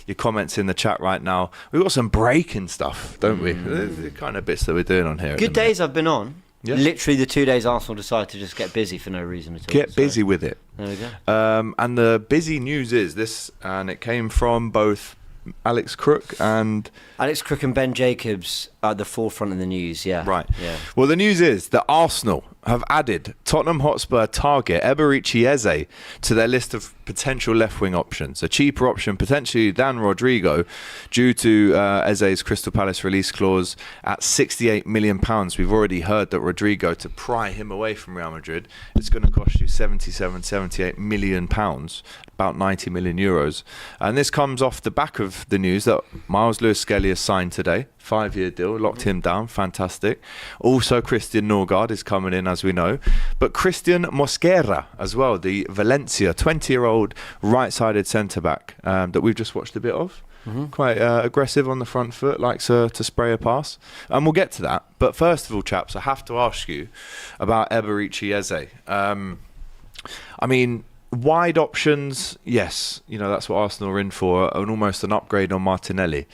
your comments in the chat right now. We've got some breaking stuff, don't we? The kind of bits that we're doing on here. Good days I've been on. Yeah. Literally the 2 days Arsenal decided to just get busy for no reason at all. Get busy with it. There we go. And the busy news is this, and it came from both Alex Crook and Ben Jacobs are at the forefront of the news, yeah. Right. Yeah. Well, the news is that Arsenal have added Tottenham Hotspur target Eberechi Eze to their list of potential left-wing options. A cheaper option potentially than Rodrigo due to Eze's Crystal Palace release clause at £68 million. We've already heard that Rodrigo, to pry him away from Real Madrid, it's going to cost you £78 million, about 90 million euros. And this comes off the back of the news that Miles Lewis-Skelly has signed today. 5-year deal, locked him down, fantastic. Also, Christian Norgard is coming in, as we know. But Christian Mosquera as well, the Valencia 20-year-old right-sided centre-back that we've just watched a bit of. Quite aggressive on the front foot, likes to spray a pass. And we'll get to that. But first of all, chaps, I have to ask you about Eberechi Eze. I mean, wide options, yes, that's what Arsenal are in for, and almost an upgrade on Martinelli.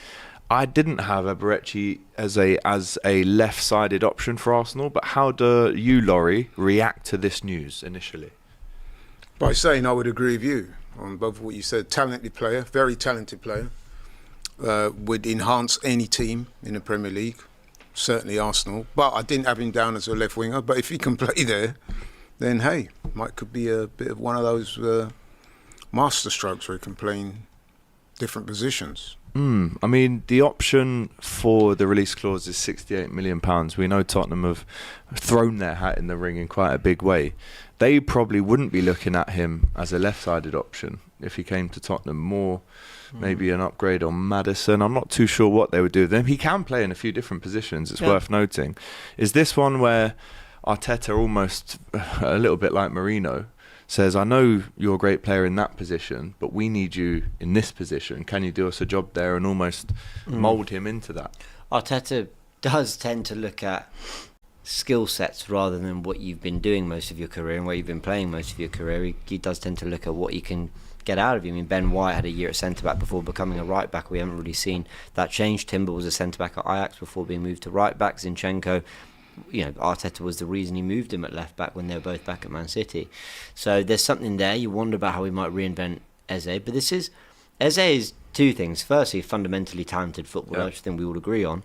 I didn't have Eberechi as a left-sided option for Arsenal, but how do you, Laurie, react to this news initially? By saying I would agree with you on both what you said. Talented player, very talented player. Would enhance any team in the Premier League, certainly Arsenal. But I didn't have him down as a left winger. But if he can play there, then hey, could be a bit of one of those master strokes where he can play in different positions. I mean, the option for the release clause is £68 million. We know Tottenham have thrown their hat in the ring in quite a big way. They probably wouldn't be looking at him as a left-sided option if he came to Tottenham. More maybe an upgrade on Maddison. I'm not too sure what they would do with him. He can play in a few different positions, it's worth noting. Is this one where Arteta, almost a little bit like Mourinho, says, I know you're a great player in that position, but we need you in this position. Can you do us a job there, and almost mould him into that? Arteta does tend to look at skill sets rather than what you've been doing most of your career and where you've been playing most of your career. He does tend to look at what you can get out of you. I mean, Ben White had a year at centre-back before becoming a right-back. We haven't really seen that change. Timber was a centre-back at Ajax before being moved to right-back. Zinchenko, Arteta was the reason he moved him at left back when they were both back at Man City. So there's something there. You wonder about how he might reinvent Eze. But Eze is two things. Firstly, a fundamentally talented footballer, which I think we would agree on.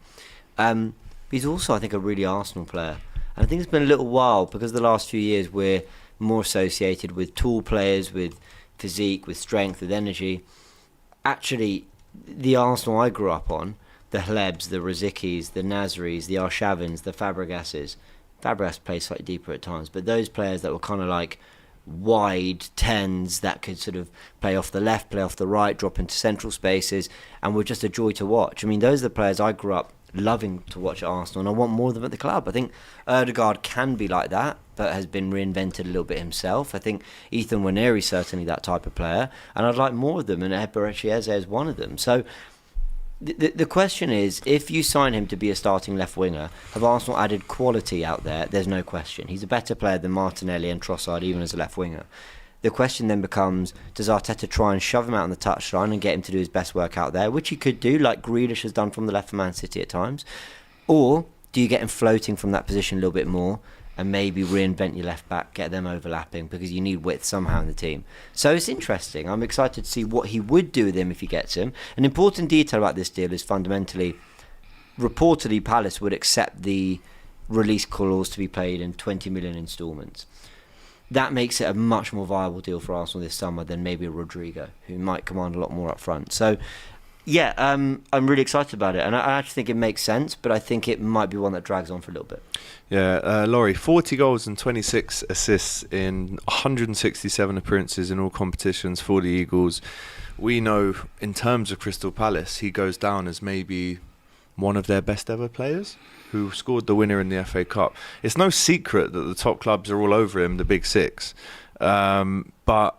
He's also, I think, a really Arsenal player. And I think it's been a little while, because the last few years we're more associated with tall players, with physique, with strength, with energy. Actually, the Arsenal I grew up on, the Hlebs, the Rozicki's, the Nasris, the Arshavins, the Fabregases. Fabregas plays slightly deeper at times, but those players that were kind of like wide tens that could sort of play off the left, play off the right, drop into central spaces, and were just a joy to watch. I mean, those are the players I grew up loving to watch at Arsenal, and I want more of them at the club. I think Ødegaard can be like that, but has been reinvented a little bit himself. I think Ethan Nwaneri's certainly that type of player, and I'd like more of them, and Eberechi Eze is one of them. So the question is, if you sign him to be a starting left winger, have Arsenal added quality out there? There's no question. He's a better player than Martinelli and Trossard, even as a left winger. The question then becomes, does Arteta try and shove him out on the touchline and get him to do his best work out there, which he could do, like Grealish has done from the left for Man City at times? Or do you get him floating from that position a little bit more and maybe reinvent your left back, get them overlapping, because you need width somehow in the team? So it's interesting. I'm excited to see what he would do with him if he gets him. An important detail about this deal is fundamentally, reportedly Palace would accept the release clause to be paid in 20 million instalments. That makes it a much more viable deal for Arsenal this summer than maybe a Rodrigo, who might command a lot more up front. So yeah, I'm really excited about it, and I actually think it makes sense, but I think it might be one that drags on for a little bit. Yeah, Laurie, 40 goals and 26 assists in 167 appearances in all competitions for the Eagles. We know, in terms of Crystal Palace, he goes down as maybe one of their best ever players, who scored the winner in the FA Cup. It's no secret that the top clubs are all over him, the big six. But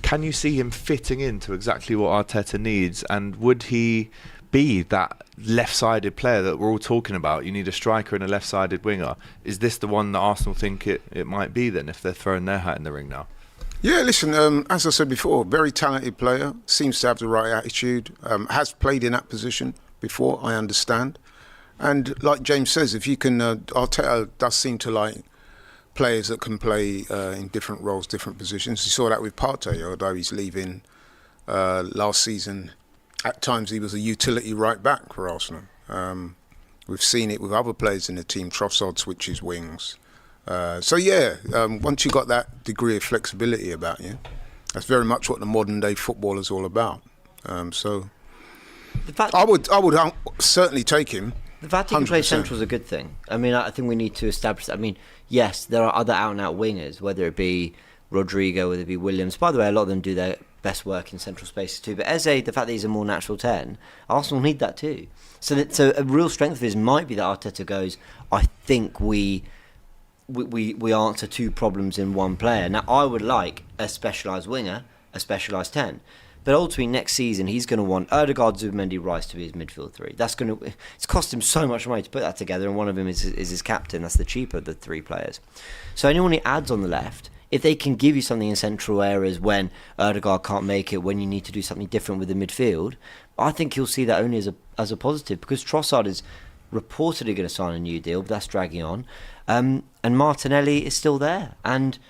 can you see him fitting into exactly what Arteta needs? And would he be that left-sided player that we're all talking about? You need a striker and a left-sided winger. Is this the one that Arsenal think it might be then, if they're throwing their hat in the ring now? Yeah, listen, as I said before, very talented player, seems to have the right attitude, has played in that position before, I understand. And like James says, if you can, Arteta does seem to like players that can play in different roles, different positions. You saw that with Partey, although he's leaving last season. At times he was a utility right back for Arsenal. We've seen it with other players in the team. Trossard switches wings. Once you got that degree of flexibility about you, that's very much what the modern day football is all about. The fact I would certainly take him. The fact he can play 100%. central is a good thing. I mean, I think we need to establish that. I mean, yes, there are other out-and-out wingers, whether it be Rodrigo, whether it be Williams. By the way, a lot of them do their best work in central spaces too. But Eze, the fact that he's a more natural 10, Arsenal need that too. So a real strength of his might be that Arteta goes, I think we answer two problems in one player. Now, I would like a specialised winger, a specialised 10. But ultimately, next season, he's going to want Odegaard, Zubimendi, Rice to be his midfield three. It's cost him so much money to put that together, and one of them is his captain. That's the cheaper of the three players. So anyone he adds on the left, if they can give you something in central areas when Odegaard can't make it, when you need to do something different with the midfield, I think you'll see that only as a positive, because Trossard is reportedly going to sign a new deal, but that's dragging on. And Martinelli is still there. And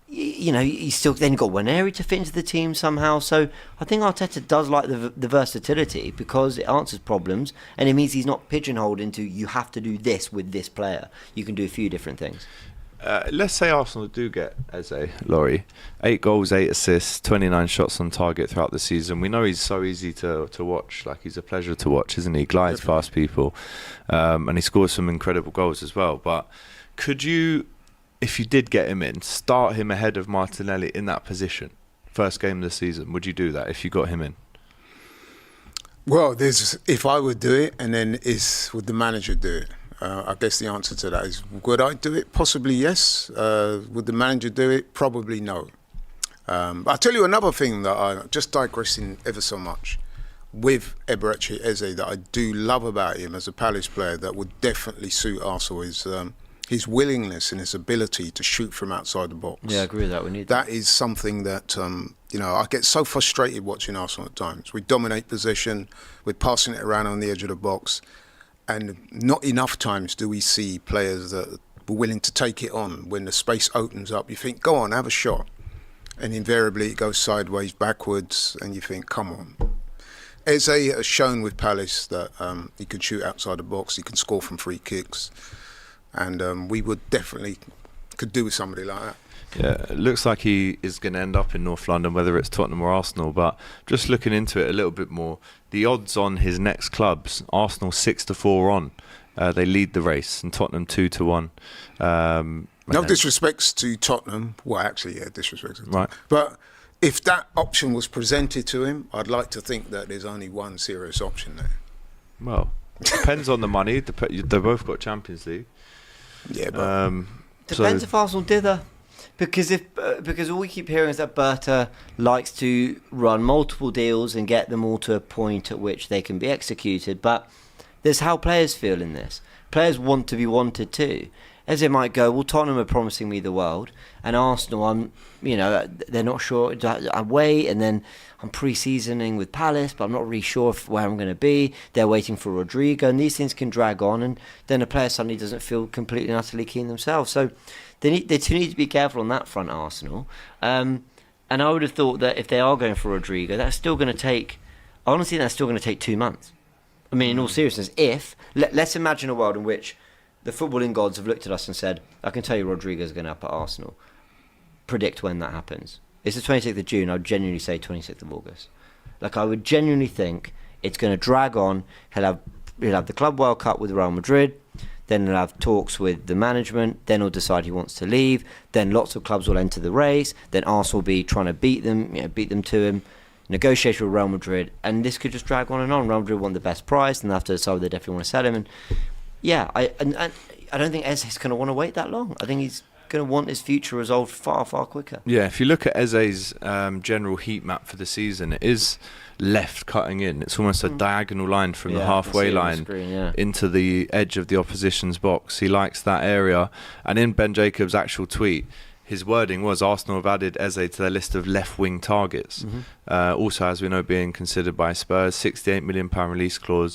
he's still then got Waneri to fit into the team somehow. So I think Arteta does like the versatility, because it answers problems, and it means he's not pigeonholed into you have to do this with this player. You can do a few different things. Let's say Arsenal do get Eze, Laurie, 8 goals, 8 assists, 29 shots on target throughout the season. We know he's so easy to watch. Like, he's a pleasure to watch, isn't he? He glides past people, and he scores some incredible goals as well. But could you, if you did get him in, start him ahead of Martinelli in that position, first game of the season? Would you do that if you got him in? Well, if I would do it, and then would the manager do it? I guess the answer to that is, would I do it? Possibly yes. Would the manager do it? Probably no. But I'll tell you another thing that I'm just digressing ever so much with Eberechi Eze that I do love about him as a Palace player that would definitely suit Arsenal is his willingness and his ability to shoot from outside the box. Yeah, I agree with that. We need that. Is something that, I get so frustrated watching Arsenal at times. We dominate possession, we're passing it around on the edge of the box, and not enough times do we see players that are willing to take it on. When the space opens up, you think, go on, have a shot. And invariably it goes sideways, backwards, and you think, come on. Eze has shown with Palace that he can shoot outside the box, he can score from free kicks, and we would definitely could do with somebody like that. Yeah, it looks like he is going to end up in North London, whether it's Tottenham or Arsenal. But just looking into it a little bit more, the odds on his next clubs: Arsenal 6-4 on. They lead the race, and Tottenham 2-1. No disrespects to Tottenham. Well, actually, yeah, disrespect to Tottenham. Right. But if that option was presented to him, I'd like to think that there's only one serious option there. Well, depends on the money. They both got Champions League. Yeah, but depends if Arsenal dither. Because all we keep hearing is that Berta likes to run multiple deals and get them all to a point at which they can be executed. But there's how players feel in this. Players want to be wanted too. As they might go, well, Tottenham are promising me the world, and Arsenal, they're not sure. I wait, and then I'm pre-seasoning with Palace, but I'm not really sure where I'm going to be. They're waiting for Rodrigo, and these things can drag on, and then a player suddenly doesn't feel completely and utterly keen themselves. So they do need to be careful on that front, Arsenal. And I would have thought that if they are going for Rodrigo, that's still going to take 2 months. I mean, in all seriousness, let's imagine a world in which the footballing gods have looked at us and said, I can tell you Rodrigo's going up at Arsenal. Predict when that happens. It's the 26th of June. I would genuinely say 26th of August. Like, I would genuinely think it's going to drag on. He'll have the Club World Cup with Real Madrid. Then he'll have talks with the management. Then he'll decide he wants to leave. Then lots of clubs will enter the race. Then Arsenal will be trying to beat them to him. Negotiate with Real Madrid. And this could just drag on and on. Real Madrid want the best price, and they have to decide they definitely want to sell him. And yeah, I don't think Eze's going to want to wait that long. I think he's going to want his future resolved far, far quicker. Yeah, if you look at Eze's general heat map for the season, it is left cutting in. It's almost a diagonal line from the halfway line into the edge of the opposition's box. He likes that area. And in Ben Jacobs' actual tweet, his wording was Arsenal have added Eze to their list of left-wing targets. Also, as we know, being considered by Spurs, £68 million release clause.